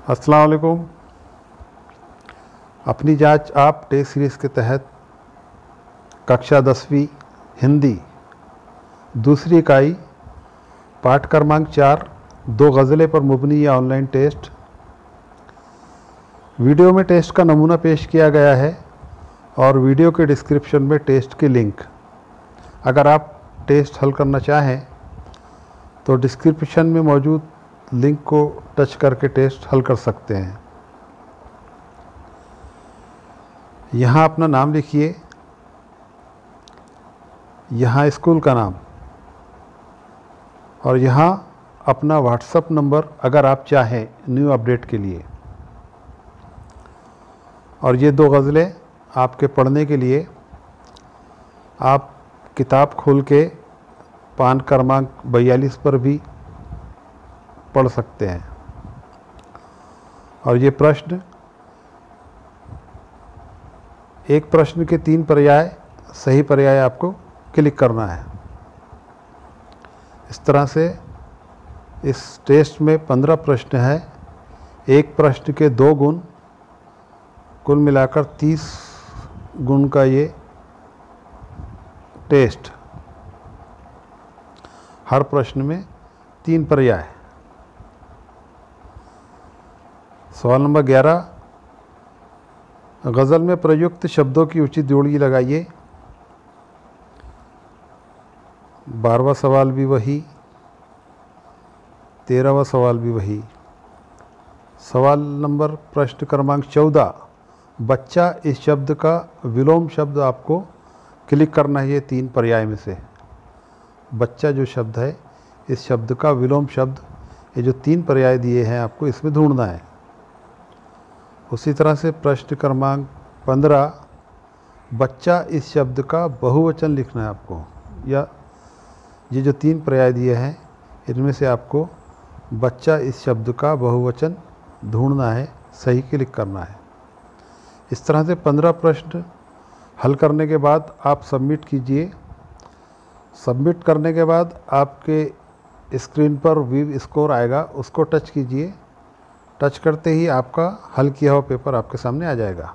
अस्सलाम वालेकुम। अपनी जांच आप टेस्ट सीरीज़ के तहत कक्षा 10वीं हिंदी दूसरी इकाई पाठ क्रमांक 4 दो गज़लें पर मुबनी या ऑनलाइन टेस्ट। वीडियो में टेस्ट का नमूना पेश किया गया है और वीडियो के डिस्क्रिप्शन में टेस्ट की लिंक। अगर आप टेस्ट हल करना चाहें तो डिस्क्रिप्शन में मौजूद लिंक को टच करके टेस्ट हल कर सकते हैं। यहाँ अपना नाम लिखिए, यहाँ स्कूल का नाम और यहाँ अपना व्हाट्सएप नंबर अगर आप चाहें न्यू अपडेट के लिए। और ये दो गज़लें आपके पढ़ने के लिए आप किताब खोल के पान क्रमांक 42 पर भी पढ़ सकते हैं। और ये प्रश्न, एक प्रश्न के 3 पर्याय सही पर्याय आपको क्लिक करना है। इस तरह से इस टेस्ट में 15 प्रश्न है, एक प्रश्न के 2 गुण, कुल मिलाकर 30 गुण का ये टेस्ट। हर प्रश्न में 3 पर्याय। सवाल नंबर 11, गज़ल में प्रयुक्त शब्दों की उचित जोड़ी लगाइए। 12वां सवाल भी वही, 13वां सवाल भी वही। सवाल नंबर प्रश्न क्रमांक 14, बच्चा इस शब्द का विलोम शब्द आपको क्लिक करना है। ये 3 पर्याय में से बच्चा जो शब्द है, इस शब्द का विलोम शब्द, ये जो 3 पर्याय दिए हैं आपको इसमें ढूंढना है। उसी तरह से प्रश्न क्रमांक 15, बच्चा इस शब्द का बहुवचन लिखना है आपको, या ये जो 3 पर्याय दिए हैं इनमें से आपको बच्चा इस शब्द का बहुवचन ढूंढना है, सही क्लिक करना है। इस तरह से 15 प्रश्न हल करने के बाद आप सबमिट कीजिए। सबमिट करने के बाद आपके स्क्रीन पर व्यू स्कोर आएगा, उसको टच कीजिए। टच करते ही आपका हल किया हुआ पेपर आपके सामने आ जाएगा।